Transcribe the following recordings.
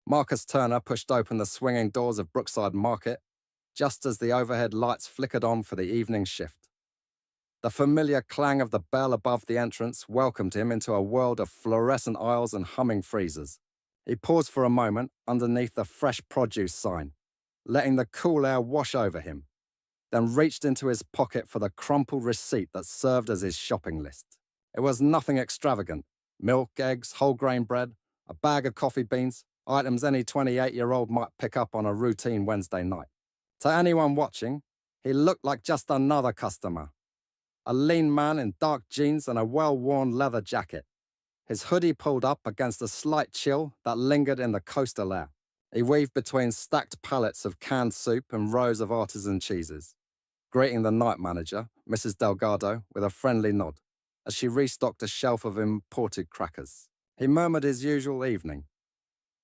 Marcus Turner pushed open the swinging doors of Brookside Market just as the overhead lights flickered on for the evening shift. The familiar clang of the bell above the entrance welcomed him into a world of fluorescent aisles and humming freezers. He paused for a moment underneath the fresh produce sign, letting the cool air wash over him, then reached into his pocket for the crumpled receipt that served as his shopping list. It was nothing extravagant: milk, eggs, whole grain bread, a bag of coffee beans, items any 28-year-old might pick up on a routine Wednesday night. To anyone watching, he looked like just another customer. A lean man in dark jeans and a well-worn leather jacket, his hoodie pulled up against a slight chill that lingered in the coastal air. He weaved between stacked pallets of canned soup and rows of artisan cheeses, greeting the night manager, Mrs. Delgado, with a friendly nod as she restocked a shelf of imported crackers. He murmured his usual evening,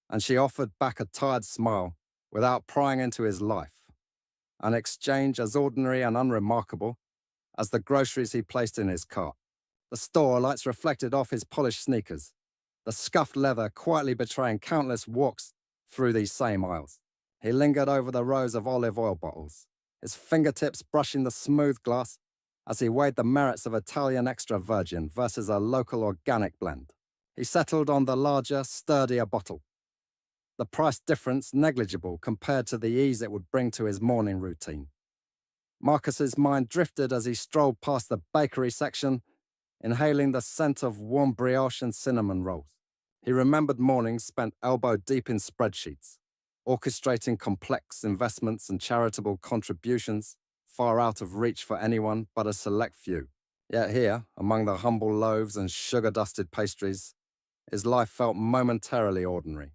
and she offered back a tired smile without prying into his life, an exchange as ordinary and unremarkable as the groceries he placed in his cart. The store lights reflected off his polished sneakers, the scuffed leather quietly betraying countless walks through these same aisles. He lingered over the rows of olive oil bottles, his fingertips brushing the smooth glass as he weighed the merits of Italian extra virgin versus a local organic blend. He settled on the larger, sturdier bottle, the price difference negligible compared to the ease it would bring to his morning routine. Marcus's mind drifted as he strolled past the bakery section, inhaling the scent of warm brioche and cinnamon rolls. He remembered mornings spent elbow-deep in spreadsheets, orchestrating complex investments and charitable contributions far out of reach for anyone but a select few. Yet here, among the humble loaves and sugar-dusted pastries, his life felt momentarily ordinary.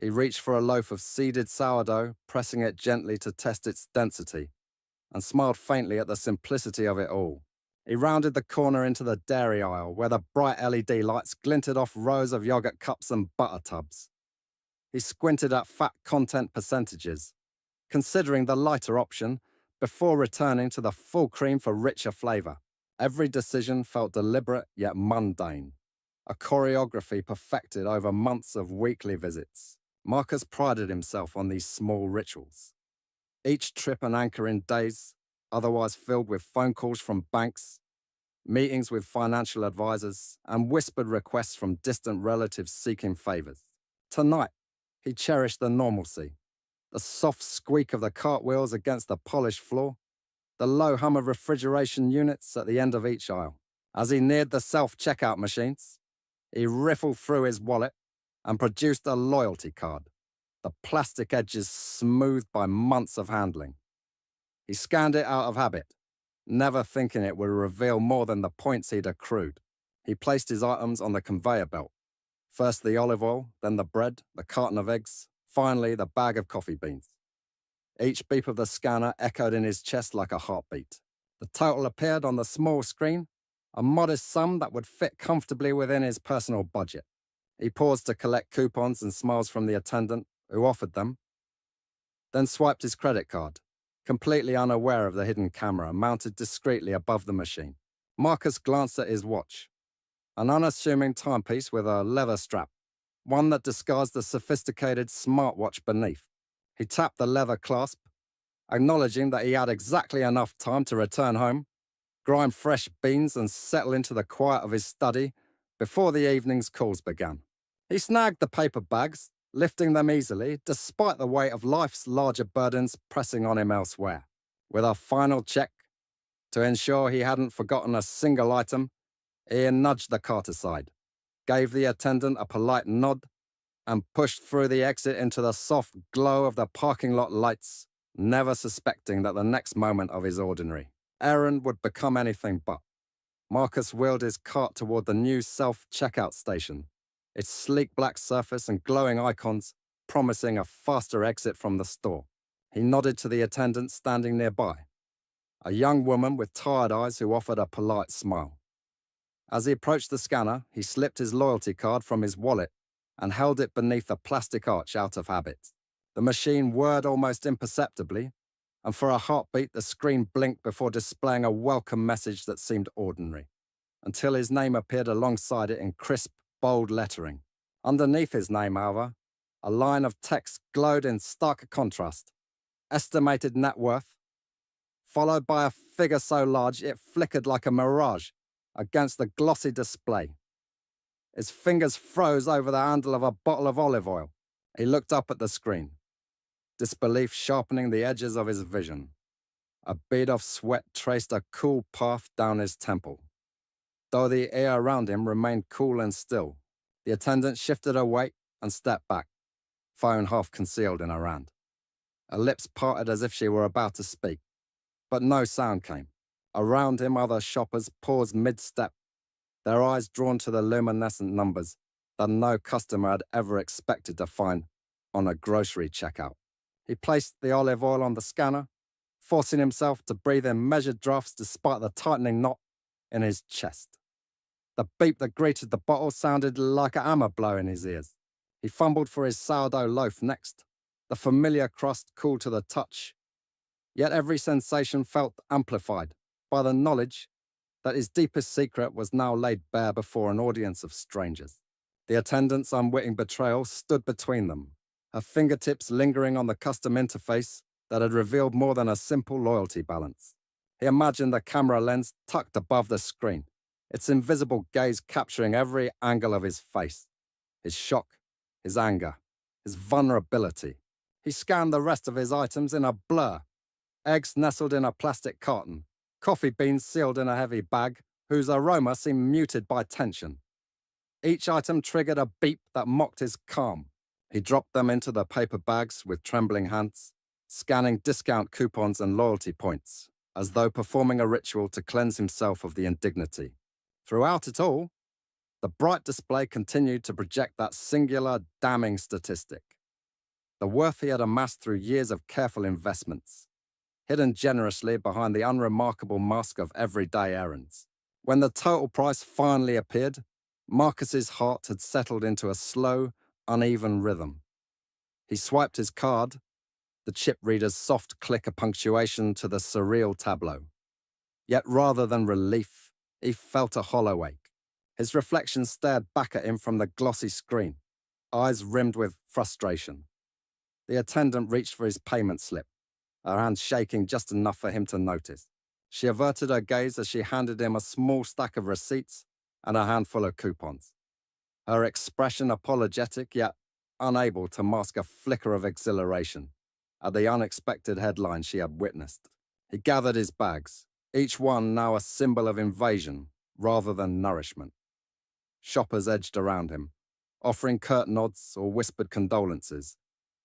He reached for a loaf of seeded sourdough, pressing it gently to test its density, and smiled faintly at the simplicity of it all. He rounded the corner into the dairy aisle, where the bright LED lights glinted off rows of yogurt cups and butter tubs. He squinted at fat content percentages, considering the lighter option before returning to the full cream for richer flavor. Every decision felt deliberate yet mundane, a choreography perfected over months of weekly visits. Marcus prided himself on these small rituals, each trip an anchor in days otherwise filled with phone calls from banks, meetings with financial advisors, and whispered requests from distant relatives seeking favors. Tonight, he cherished the normalcy, the soft squeak of the cartwheels against the polished floor, the low hum of refrigeration units at the end of each aisle. As he neared the self-checkout machines, he riffled through his wallet and produced a loyalty card, the plastic edges smoothed by months of handling. He scanned it out of habit, never thinking it would reveal more than the points he'd accrued. He placed his items on the conveyor belt. First the olive oil, then the bread, the carton of eggs, finally the bag of coffee beans. Each beep of the scanner echoed in his chest like a heartbeat. The total appeared on the small screen, a modest sum that would fit comfortably within his personal budget. He paused to collect coupons and smiles from the attendant, who offered them, then swiped his credit card, completely unaware of the hidden camera mounted discreetly above the machine. Marcus glanced at his watch, an unassuming timepiece with a leather strap, one that disguised the sophisticated smartwatch beneath. He tapped the leather clasp, acknowledging that he had exactly enough time to return home, grind fresh beans, and settle into the quiet of his study before the evening's calls began. He snagged the paper bags, lifting them easily despite the weight of life's larger burdens pressing on him elsewhere. With a final check, to ensure he hadn't forgotten a single item, Ian nudged the cart aside, gave the attendant a polite nod, and pushed through the exit into the soft glow of the parking lot lights, never suspecting that the next moment of his ordinary errand would become anything but. Marcus wheeled his cart toward the new self-checkout station, its sleek black surface and glowing icons promising a faster exit from the store. He nodded to the attendant standing nearby, a young woman with tired eyes who offered a polite smile. As he approached the scanner, he slipped his loyalty card from his wallet and held it beneath the plastic arch out of habit. The machine whirred almost imperceptibly, and for a heartbeat the screen blinked before displaying a welcome message that seemed ordinary, until his name appeared alongside it in crisp, bold lettering. Underneath his name, however, A line of text glowed in stark contrast. Estimated net worth, followed by a figure so large it flickered like a mirage against the glossy display. His fingers froze over the handle of a bottle of olive oil. He looked up at the screen, disbelief sharpening the edges of his vision. A bead of sweat traced a cool path down his temple. Though the air around him remained cool and still, the attendant shifted her weight and stepped back, phone half concealed in her hand. Her lips parted as if she were about to speak, but no sound came. Around him, other shoppers paused mid-step, their eyes drawn to the luminescent numbers that no customer had ever expected to find on a grocery checkout. He placed the olive oil on the scanner, forcing himself to breathe in measured drafts despite the tightening knot in his chest. The beep that greeted the bottle sounded like a hammer blow in his ears. He fumbled for his sourdough loaf next, the familiar crust cool to the touch, yet every sensation felt amplified by the knowledge that his deepest secret was now laid bare before an audience of strangers. The attendant's unwitting betrayal stood between them, her fingertips lingering on the custom interface that had revealed more than a simple loyalty balance. He imagined the camera lens tucked above the screen, its invisible gaze capturing every angle of his face, his shock, his anger, his vulnerability. He scanned the rest of his items in a blur, eggs nestled in a plastic carton, coffee beans sealed in a heavy bag whose aroma seemed muted by tension. Each item triggered a beep that mocked his calm. He dropped them into the paper bags with trembling hands, scanning discount coupons and loyalty points, as though performing a ritual to cleanse himself of the indignity. Throughout it all, the bright display continued to project that singular, damning statistic. The worth he had amassed through years of careful investments, hidden generously behind the unremarkable mask of everyday errands. When the total price finally appeared, Marcus's heart had settled into a slow, uneven rhythm. He swiped his card, the chip reader's soft click of punctuation to the surreal tableau. Yet rather than relief, he felt a hollow ache. His reflection stared back at him from the glossy screen, eyes rimmed with frustration. The attendant reached for his payment slip, her hand shaking just enough for him to notice. She averted her gaze as she handed him a small stack of receipts and a handful of coupons, her expression apologetic yet unable to mask a flicker of exhilaration at the unexpected headline she had witnessed. He gathered his bags, each one now a symbol of invasion rather than nourishment. Shoppers edged around him, offering curt nods or whispered condolences,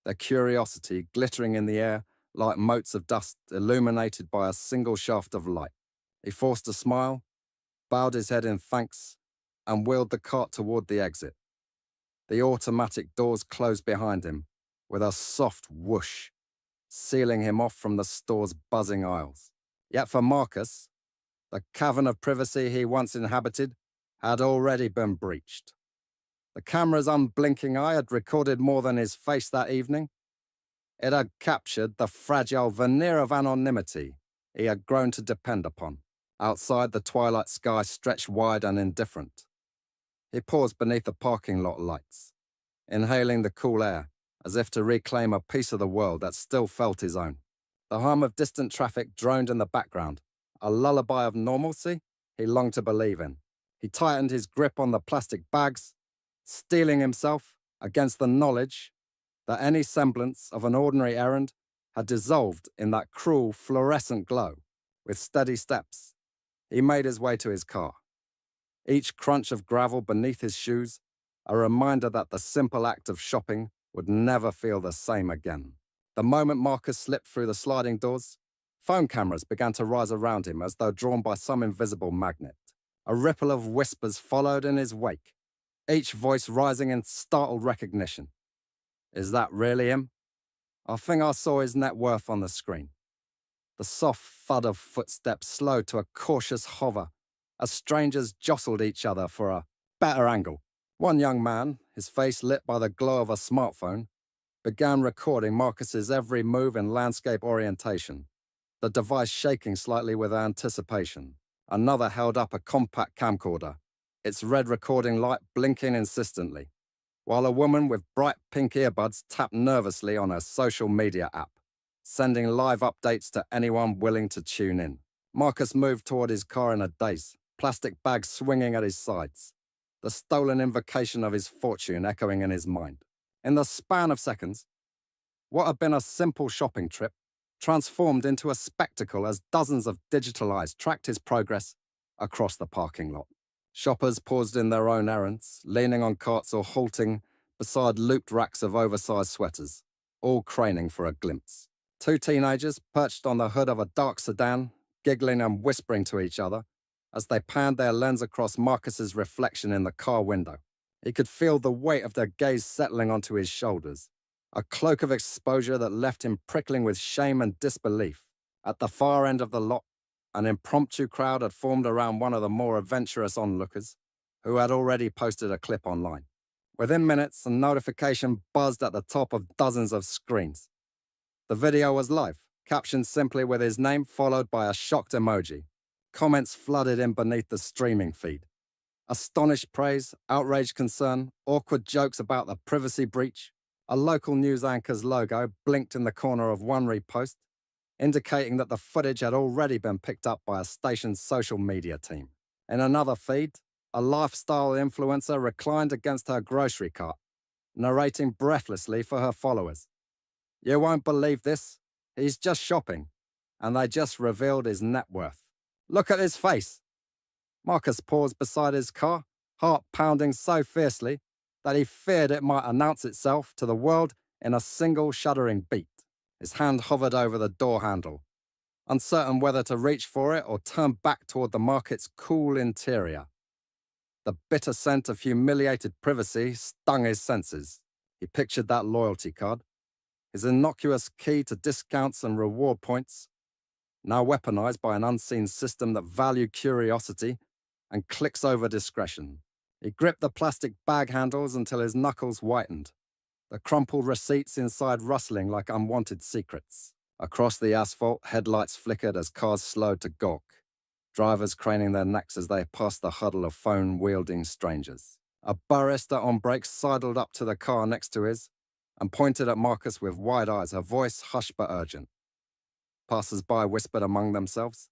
their curiosity glittering in the air like motes of dust illuminated by a single shaft of light. He forced a smile, bowed his head in thanks, and wheeled the cart toward the exit. The automatic doors closed behind him with a soft whoosh, sealing him off from the store's buzzing aisles. Yet for Marcus, the cavern of privacy he once inhabited had already been breached. The camera's unblinking eye had recorded more than his face that evening. It had captured the fragile veneer of anonymity he had grown to depend upon. Outside, the twilight sky stretched wide and indifferent. He paused beneath the parking lot lights, inhaling the cool air, as if to reclaim a piece of the world that still felt his own. The hum of distant traffic droned in the background, a lullaby of normalcy he longed to believe in. He tightened his grip on the plastic bags, steeling himself against the knowledge that any semblance of an ordinary errand had dissolved in that cruel fluorescent glow. With steady steps, he made his way to his car. Each crunch of gravel beneath his shoes, a reminder that the simple act of shopping would never feel the same again. The moment Marcus slipped through the sliding doors, phone cameras began to rise around him as though drawn by some invisible magnet. A ripple of whispers followed in his wake, each voice rising in startled recognition. Is that really him? I think I saw his net worth on the screen. The soft thud of footsteps slowed to a cautious hover as strangers jostled each other for a better angle. One young man, his face lit by the glow of a smartphone, began recording Marcus's every move in landscape orientation, the device shaking slightly with anticipation. Another held up a compact camcorder, its red recording light blinking insistently. while a woman with bright pink earbuds tapped nervously on her social media app, sending live updates to anyone willing to tune in. Marcus moved toward his car in a daze, plastic bags swinging at his sides, the stolen invocation of his fortune echoing in his mind. In the span of seconds, what had been a simple shopping trip transformed into a spectacle as dozens of digital eyes tracked his progress across the parking lot. Shoppers paused in their own errands, leaning on carts or halting beside looped racks of oversized sweaters, all craning for a glimpse. Two teenagers perched on the hood of a dark sedan, giggling and whispering to each other as they panned their lens across Marcus's reflection in the car window. He could feel the weight of their gaze settling onto his shoulders, a cloak of exposure that left him prickling with shame and disbelief. At the far end of the lot, an impromptu crowd had formed around one of the more adventurous onlookers, who had already posted a clip online. Within minutes, a notification buzzed at the top of dozens of screens. The video was live, captioned simply with his name followed by a shocked emoji. Comments flooded in beneath the streaming feed. Astonished praise, outraged concern, awkward jokes about the privacy breach. A local news anchor's logo blinked in the corner of one repost, indicating that the footage had already been picked up by a station's social media team. In another feed, a lifestyle influencer reclined against her grocery cart, narrating breathlessly for her followers. "You won't believe this. He's just shopping, and they just revealed his net worth. Look at his face." Marcus paused beside his car, heart pounding so fiercely that he feared it might announce itself to the world in a single shuddering beat. His hand hovered over the door handle, uncertain whether to reach for it or turn back toward the market's cool interior. The bitter scent of humiliated privacy stung his senses. He pictured that loyalty card, his innocuous key to discounts and reward points, now weaponized by an unseen system that valued curiosity and clicks over discretion. He gripped the plastic bag handles until his knuckles whitened, the crumpled receipts inside rustling like unwanted secrets. Across the asphalt, headlights flickered as cars slowed to gawk, drivers craning their necks as they passed the huddle of phone-wielding strangers. A barrister on brakes sidled up to the car next to his and pointed at Marcus with wide eyes, her voice hushed but urgent. Passers-by whispered among themselves,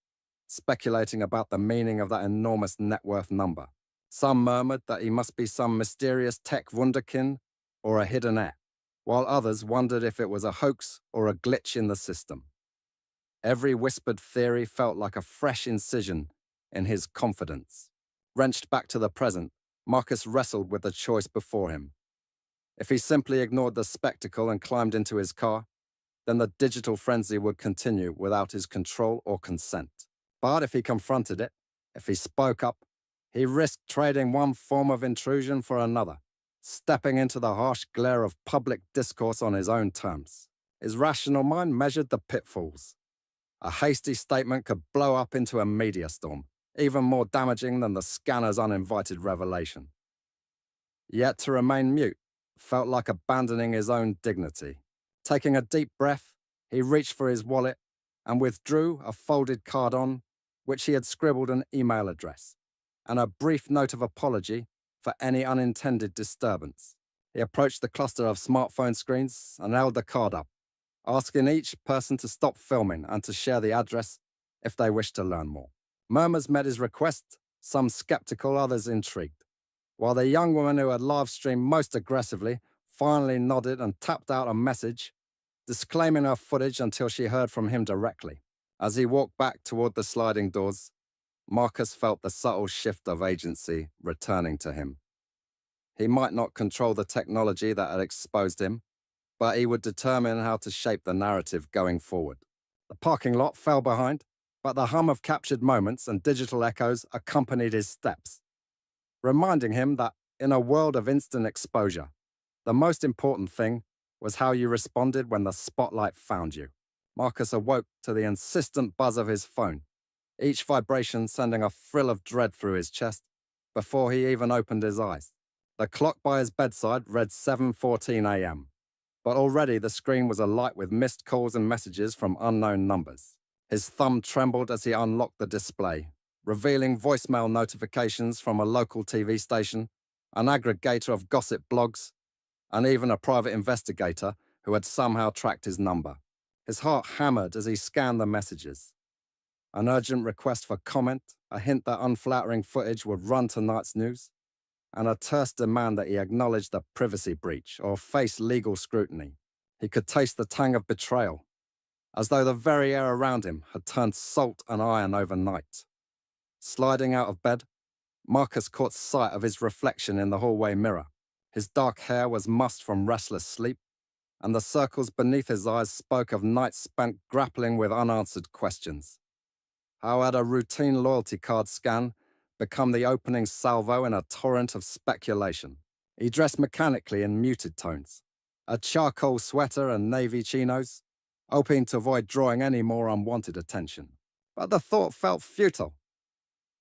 speculating about the meaning of that enormous net worth number. Some murmured that he must be some mysterious tech wunderkind or a hidden heir, while others wondered if it was a hoax or a glitch in the system. Every whispered theory felt like a fresh incision in his confidence. Wrenched back to the present, Marcus wrestled with the choice before him. If he simply ignored the spectacle and climbed into his car, then the digital frenzy would continue without his control or consent. But if he confronted it, if he spoke up, he risked trading one form of intrusion for another, stepping into the harsh glare of public discourse on his own terms. His rational mind measured the pitfalls. A hasty statement could blow up into a media storm, even more damaging than the scanner's uninvited revelation. Yet to remain mute felt like abandoning his own dignity. Taking a deep breath, he reached for his wallet and withdrew a folded card on which he had scribbled an email address and a brief note of apology for any unintended disturbance. He approached the cluster of smartphone screens and held the card up, asking each person to stop filming and to share the address if they wished to learn more. Murmurs met his request, some skeptical, others intrigued, while the young woman who had live-streamed most aggressively finally nodded and tapped out a message, disclaiming her footage until she heard from him directly. As he walked back toward the sliding doors, Marcus felt the subtle shift of agency returning to him. He might not control the technology that had exposed him, but he would determine how to shape the narrative going forward. The parking lot fell behind, but the hum of captured moments and digital echoes accompanied his steps, reminding him that in a world of instant exposure, the most important thing was how you responded when the spotlight found you. Marcus awoke to the insistent buzz of his phone, each vibration sending a thrill of dread through his chest before he even opened his eyes. The clock by his bedside read 7:14 a.m., but already the screen was alight with missed calls and messages from unknown numbers. His thumb trembled as he unlocked the display, revealing voicemail notifications from a local TV station, an aggregator of gossip blogs, and even a private investigator who had somehow tracked his number. His heart hammered as he scanned the messages. An urgent request for comment, a hint that unflattering footage would run tonight's news, and a terse demand that he acknowledge the privacy breach or face legal scrutiny. He could taste the tang of betrayal, as though the very air around him had turned salt and iron overnight. Sliding out of bed, Marcus caught sight of his reflection in the hallway mirror. His dark hair was mussed from restless sleep, and the circles beneath his eyes spoke of nights spent grappling with unanswered questions. How had a routine loyalty card scan become the opening salvo in a torrent of speculation? He dressed mechanically in muted tones, a charcoal sweater and navy chinos, hoping to avoid drawing any more unwanted attention. But the thought felt futile.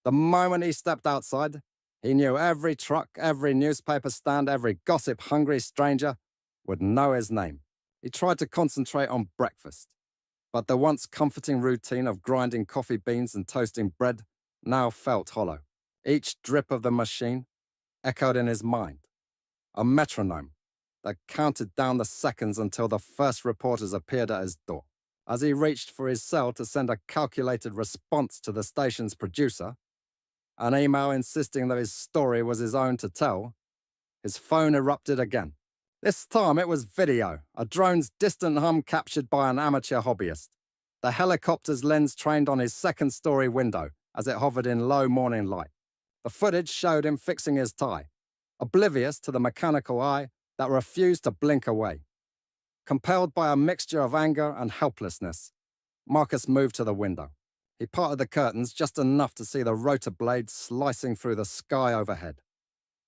The moment he stepped outside, he knew every truck, every newspaper stand, every gossip-hungry stranger would know his name. He tried to concentrate on breakfast, but the once comforting routine of grinding coffee beans and toasting bread now felt hollow. Each drip of the machine echoed in his mind, a metronome that counted down the seconds until the first reporters appeared at his door. As he reached for his cell to send a calculated response to the station's producer, an email insisting that his story was his own to tell, his phone erupted again. This time it was video, a drone's distant hum captured by an amateur hobbyist. The helicopter's lens trained on his second-story window as it hovered in low morning light. The footage showed him fixing his tie, oblivious to the mechanical eye that refused to blink away. Compelled by a mixture of anger and helplessness, Marcus moved to the window. He parted the curtains just enough to see the rotor blades slicing through the sky overhead.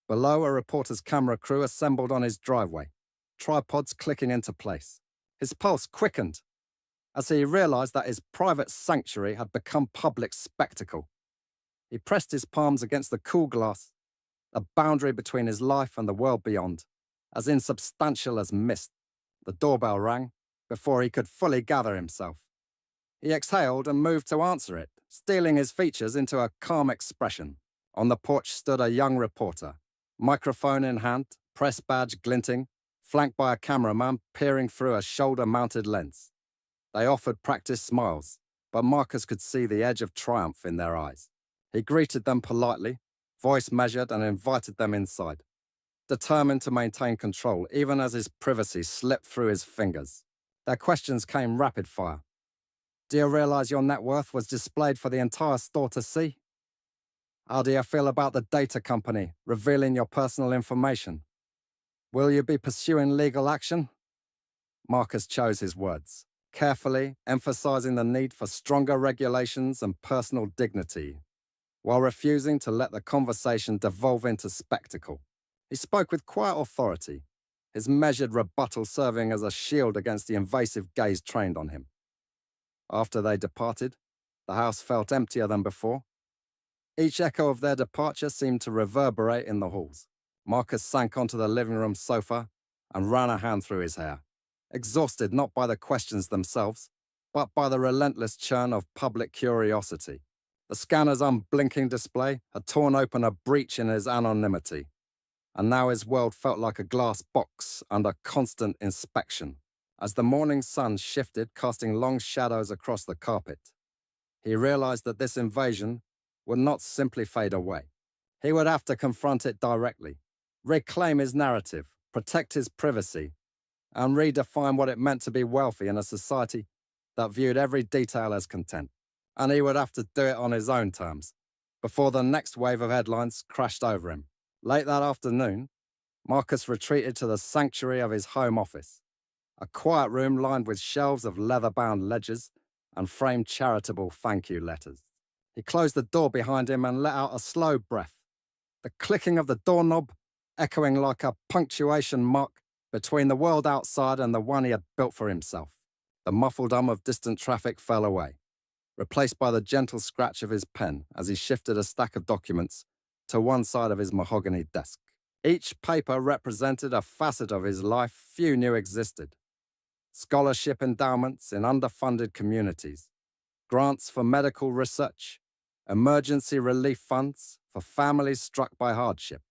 Below, a reporter's camera crew assembled on his driveway, tripods clicking into place. His pulse quickened as he realized that his private sanctuary had become public spectacle. He pressed his palms against the cool glass, a boundary between his life and the world beyond, as insubstantial as mist. The doorbell rang before he could fully gather himself. He exhaled and moved to answer it, steeling his features into a calm expression. On the porch stood a young reporter, microphone in hand, press badge glinting, flanked by a cameraman peering through a shoulder-mounted lens. They offered practiced smiles, but Marcus could see the edge of triumph in their eyes. He greeted them politely, voice measured, and invited them inside, determined to maintain control even as his privacy slipped through his fingers. Their questions came rapid fire. Do you realize your net worth was displayed for the entire store to see? How do you feel about the data company revealing your personal information? Will you be pursuing legal action? Marcus chose his words, carefully emphasizing the need for stronger regulations and personal dignity, while refusing to let the conversation devolve into spectacle. He spoke with quiet authority, his measured rebuttal serving as a shield against the invasive gaze trained on him. After they departed, the house felt emptier than before. Each echo of their departure seemed to reverberate in the halls. Marcus sank onto the living room sofa and ran a hand through his hair, exhausted not by the questions themselves, but by the relentless churn of public curiosity. The scanner's unblinking display had torn open a breach in his anonymity, and now his world felt like a glass box under constant inspection. As the morning sun shifted, casting long shadows across the carpet, he realized that this invasion would not simply fade away. He would have to confront it directly, reclaim his narrative, protect his privacy, and redefine what it meant to be wealthy in a society that viewed every detail as content. And he would have to do it on his own terms, before the next wave of headlines crashed over him. Late that afternoon, Marcus retreated to the sanctuary of his home office, a quiet room lined with shelves of leather-bound ledgers and framed charitable thank you letters. He closed the door behind him and let out a slow breath, the clicking of the doorknob echoing like a punctuation mark between the world outside and the one he had built for himself. The muffled hum of distant traffic fell away, replaced by the gentle scratch of his pen as he shifted a stack of documents to one side of his mahogany desk. Each paper represented a facet of his life few knew existed. Scholarship endowments in underfunded communities, grants for medical research, emergency relief funds for families struck by hardship.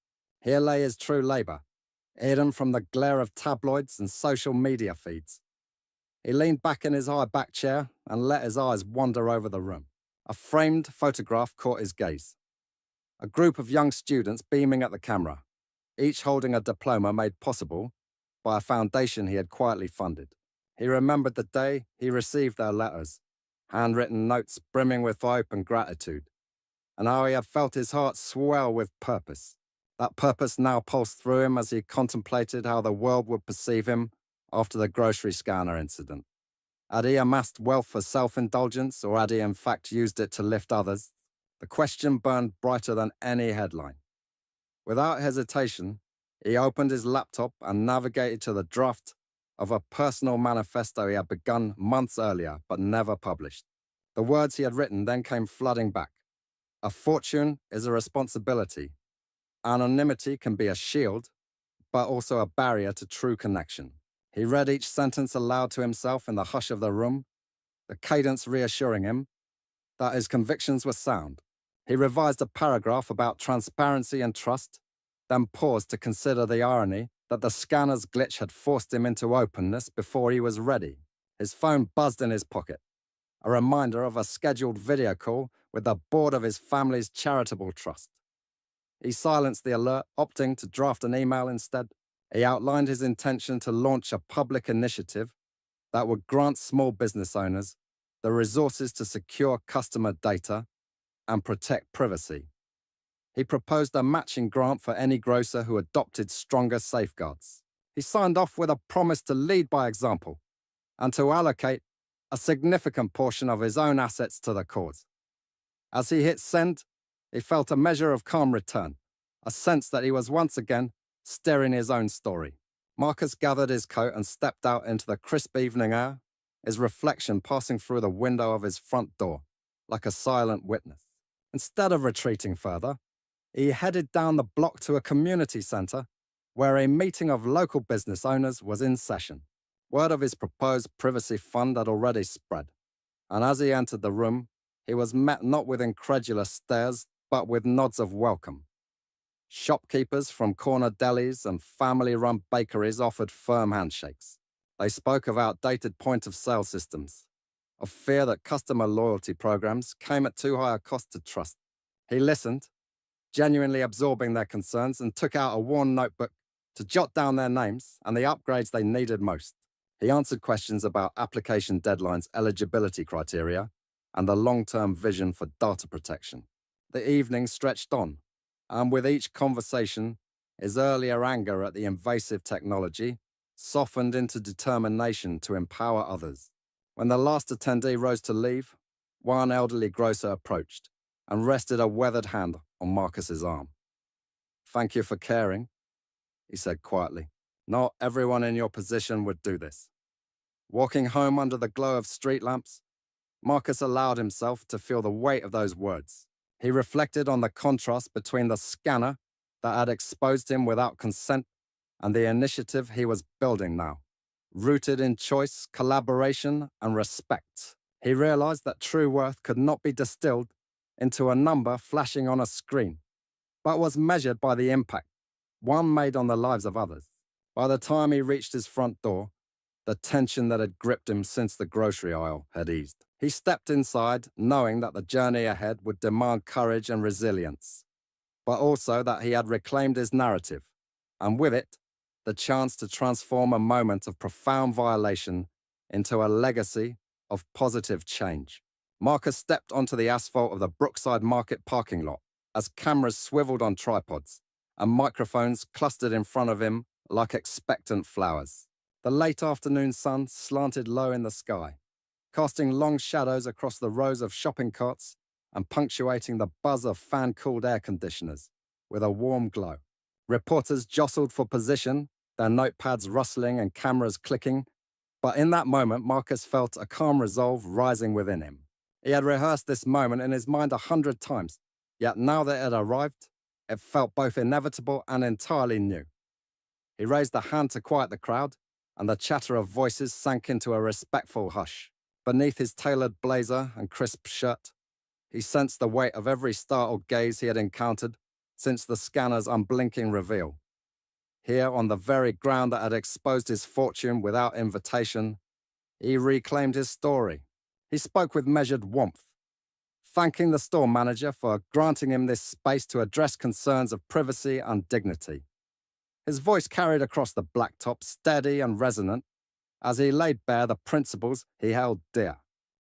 Here lay his true labor, hidden from the glare of tabloids and social media feeds. He leaned back in his high-back chair and let his eyes wander over the room. A framed photograph caught his gaze. A group of young students beaming at the camera, each holding a diploma made possible by a foundation he had quietly funded. He remembered the day he received their letters, handwritten notes brimming with hope and gratitude, and how he had felt his heart swell with purpose. That purpose now pulsed through him as he contemplated how the world would perceive him after the grocery scanner incident. Had he amassed wealth for self-indulgence, or had he in fact used it to lift others? The question burned brighter than any headline. Without hesitation, he opened his laptop and navigated to the draft of a personal manifesto he had begun months earlier but never published. The words he had written then came flooding back. A fortune is a responsibility. Anonymity can be a shield, but also a barrier to true connection. He read each sentence aloud to himself in the hush of the room, the cadence reassuring him that his convictions were sound. He revised a paragraph about transparency and trust, then paused to consider the irony that the scanner's glitch had forced him into openness before he was ready. His phone buzzed in his pocket, a reminder of a scheduled video call with the board of his family's charitable trust. He silenced the alert, opting to draft an email instead. He outlined his intention to launch a public initiative that would grant small business owners the resources to secure customer data and protect privacy. He proposed a matching grant for any grocer who adopted stronger safeguards. He signed off with a promise to lead by example and to allocate a significant portion of his own assets to the cause. As he hit send, he felt a measure of calm return, a sense that he was once again steering his own story. Marcus gathered his coat and stepped out into the crisp evening air, his reflection passing through the window of his front door, like a silent witness. Instead of retreating further, he headed down the block to a community center where a meeting of local business owners was in session. Word of his proposed privacy fund had already spread, and as he entered the room, he was met not with incredulous stares, but with nods of welcome. Shopkeepers from corner delis and family-run bakeries offered firm handshakes. They spoke of outdated point-of-sale systems, of fear that customer loyalty programs came at too high a cost to trust. He listened, genuinely absorbing their concerns, and took out a worn notebook to jot down their names and the upgrades they needed most. He answered questions about application deadlines, eligibility criteria, and the long-term vision for data protection. The evening stretched on, and with each conversation, his earlier anger at the invasive technology softened into determination to empower others. When the last attendee rose to leave, one elderly grocer approached and rested a weathered hand on Marcus's arm. "Thank you for caring," he said quietly. "Not everyone in your position would do this." Walking home under the glow of street lamps, Marcus allowed himself to feel the weight of those words. He reflected on the contrast between the scanner that had exposed him without consent and the initiative he was building now, rooted in choice, collaboration, and respect. He realized that true worth could not be distilled into a number flashing on a screen, but was measured by the impact one made on the lives of others. By the time he reached his front door, the tension that had gripped him since the grocery aisle had eased. He stepped inside, knowing that the journey ahead would demand courage and resilience, but also that he had reclaimed his narrative, and with it, the chance to transform a moment of profound violation into a legacy of positive change. Marcus stepped onto the asphalt of the Brookside Market parking lot as cameras swiveled on tripods and microphones clustered in front of him like expectant flowers. The late afternoon sun slanted low in the sky, casting long shadows across the rows of shopping carts and punctuating the buzz of fan-cooled air conditioners with a warm glow. Reporters jostled for position, their notepads rustling and cameras clicking, but in that moment Marcus felt a calm resolve rising within him. He had rehearsed this moment in his mind 100 times, yet now that it had arrived, it felt both inevitable and entirely new. He raised a hand to quiet the crowd, and the chatter of voices sank into a respectful hush. Beneath his tailored blazer and crisp shirt, he sensed the weight of every startled gaze he had encountered since the scanner's unblinking reveal. Here, on the very ground that had exposed his fortune without invitation, he reclaimed his story. He spoke with measured warmth, thanking the store manager for granting him this space to address concerns of privacy and dignity. His voice carried across the blacktop, steady and resonant, as he laid bare the principles he held dear.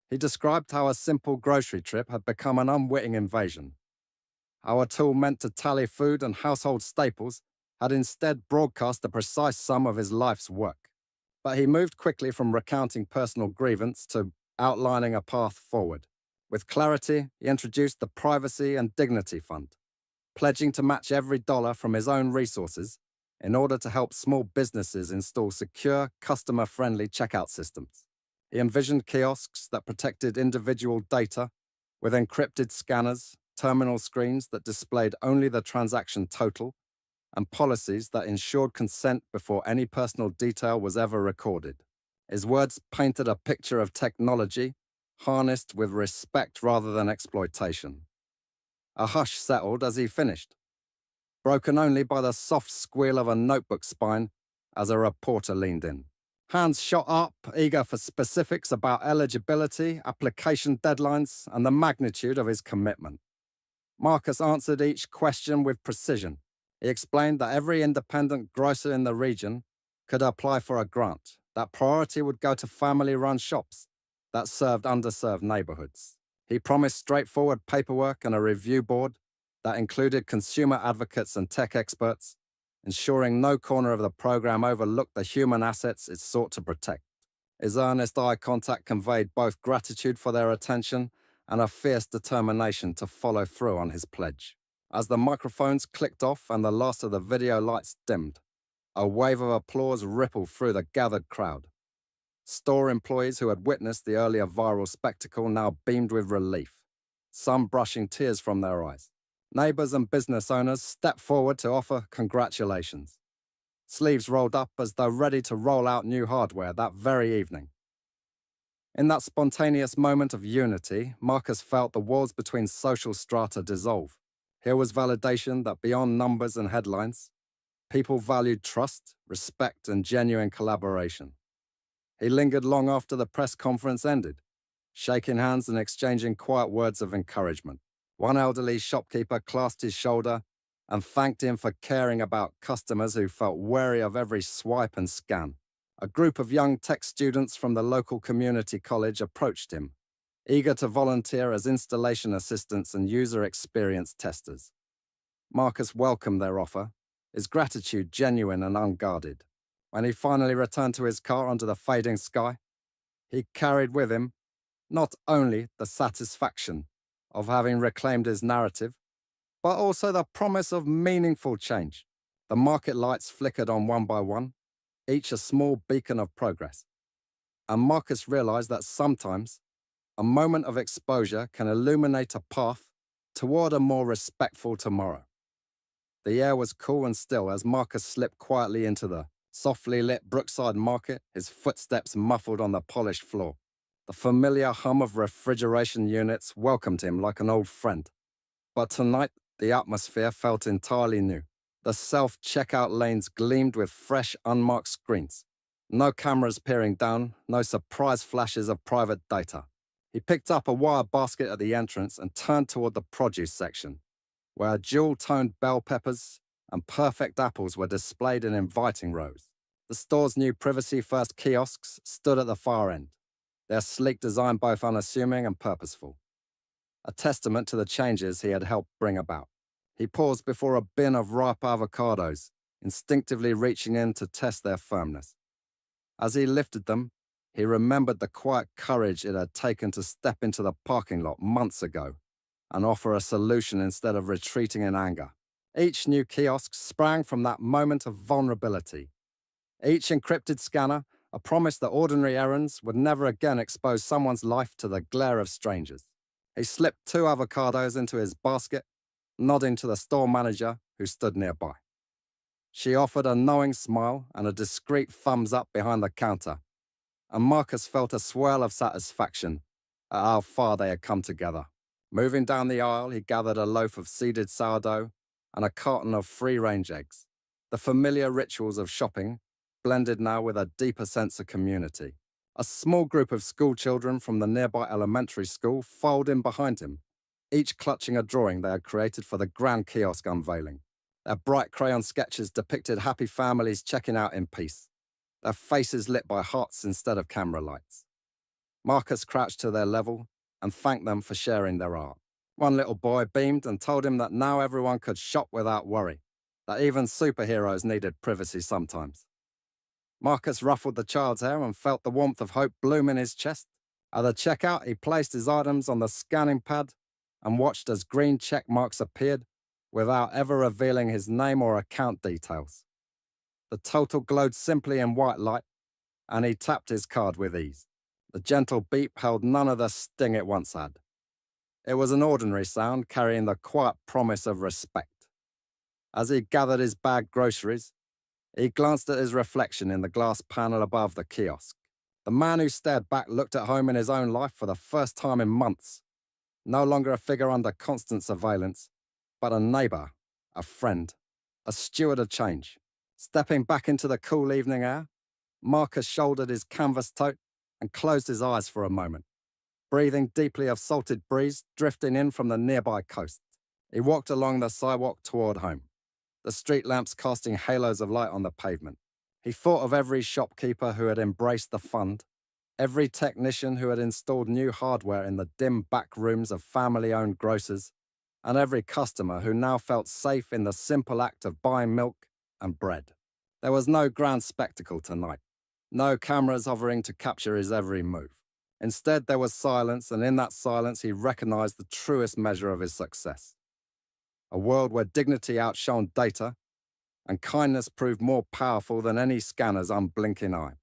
He described how a simple grocery trip had become an unwitting invasion, how a tool meant to tally food and household staples had instead broadcast the precise sum of his life's work. But he moved quickly from recounting personal grievance to outlining a path forward. With clarity, he introduced the Privacy and Dignity Fund, pledging to match every dollar from his own resources in order to help small businesses install secure, customer-friendly checkout systems. He envisioned kiosks that protected individual data with encrypted scanners, terminal screens that displayed only the transaction total, and policies that ensured consent before any personal detail was ever recorded. His words painted a picture of technology harnessed with respect rather than exploitation. A hush settled as he finished, broken only by the soft squeal of a notebook spine as a reporter leaned in. Hands shot up, eager for specifics about eligibility, application deadlines, and the magnitude of his commitment. Marcus answered each question with precision. He explained that every independent grocer in the region could apply for a grant, that priority would go to family-run shops that served underserved neighborhoods. He promised straightforward paperwork and a review board that included consumer advocates and tech experts, ensuring no corner of the program overlooked the human assets it sought to protect. His earnest eye contact conveyed both gratitude for their attention and a fierce determination to follow through on his pledge. As the microphones clicked off and the last of the video lights dimmed, a wave of applause rippled through the gathered crowd. Store employees who had witnessed the earlier viral spectacle now beamed with relief, some brushing tears from their eyes. Neighbors and business owners stepped forward to offer congratulations. Sleeves rolled up as though ready to roll out new hardware that very evening. In that spontaneous moment of unity, Marcus felt the walls between social strata dissolve. Here was validation that beyond numbers and headlines, people valued trust, respect, and genuine collaboration. He lingered long after the press conference ended, shaking hands and exchanging quiet words of encouragement. One elderly shopkeeper clasped his shoulder and thanked him for caring about customers who felt wary of every swipe and scan. A group of young tech students from the local community college approached him, eager to volunteer as installation assistants and user experience testers. Marcus welcomed their offer, his gratitude genuine and unguarded. When he finally returned to his car under the fading sky, he carried with him not only the satisfaction of having reclaimed his narrative, but also the promise of meaningful change. The market lights flickered on one by one, each a small beacon of progress. And Marcus realized that sometimes a moment of exposure can illuminate a path toward a more respectful tomorrow. The air was cool and still as Marcus slipped quietly into the softly lit Brookside Market, his footsteps muffled on the polished floor. The familiar hum of refrigeration units welcomed him like an old friend. But tonight, the atmosphere felt entirely new. The self-checkout lanes gleamed with fresh, unmarked screens. No cameras peering down, no surprise flashes of private data. He picked up a wire basket at the entrance and turned toward the produce section, where jewel-toned bell peppers and perfect apples were displayed in inviting rows. The store's new privacy-first kiosks stood at the far end, their sleek design both unassuming and purposeful, a testament to the changes he had helped bring about. He paused before a bin of ripe avocados, instinctively reaching in to test their firmness. As he lifted them, he remembered the quiet courage it had taken to step into the parking lot months ago and offer a solution instead of retreating in anger. Each new kiosk sprang from that moment of vulnerability. Each encrypted scanner, a promise that ordinary errands would never again expose someone's life to the glare of strangers. He slipped 2 avocados into his basket, nodding to the store manager who stood nearby. She offered a knowing smile and a discreet thumbs up behind the counter, and Marcus felt a swirl of satisfaction at how far they had come together. Moving down the aisle, he gathered a loaf of seeded sourdough and a carton of free-range eggs. The familiar rituals of shopping blended now with a deeper sense of community. A small group of school children from the nearby elementary school filed in behind him, each clutching a drawing they had created for the grand kiosk unveiling. Their bright crayon sketches depicted happy families checking out in peace, their faces lit by hearts instead of camera lights. Marcus crouched to their level and thanked them for sharing their art. One little boy beamed and told him that now everyone could shop without worry, that even superheroes needed privacy sometimes. Marcus ruffled the child's hair and felt the warmth of hope bloom in his chest. At the checkout, he placed his items on the scanning pad and watched as green check marks appeared without ever revealing his name or account details. The total glowed simply in white light, and he tapped his card with ease. The gentle beep held none of the sting it once had. It was an ordinary sound carrying the quiet promise of respect. As he gathered his bagged groceries, he glanced at his reflection in the glass panel above the kiosk. The man who stared back looked at home in his own life for the first time in months. No longer a figure under constant surveillance, but a neighbor, a friend, a steward of change. Stepping back into the cool evening air, Marcus shouldered his canvas tote and closed his eyes for a moment, breathing deeply of salted breeze drifting in from the nearby coast. He walked along the sidewalk toward home, the street lamps casting halos of light on the pavement. He thought of every shopkeeper who had embraced the fund, every technician who had installed new hardware in the dim back rooms of family-owned grocers, and every customer who now felt safe in the simple act of buying milk and bread. There was no grand spectacle tonight, no cameras hovering to capture his every move. Instead, there was silence, and in that silence he recognized the truest measure of his success. A world where dignity outshone data, and kindness proved more powerful than any scanner's unblinking eye.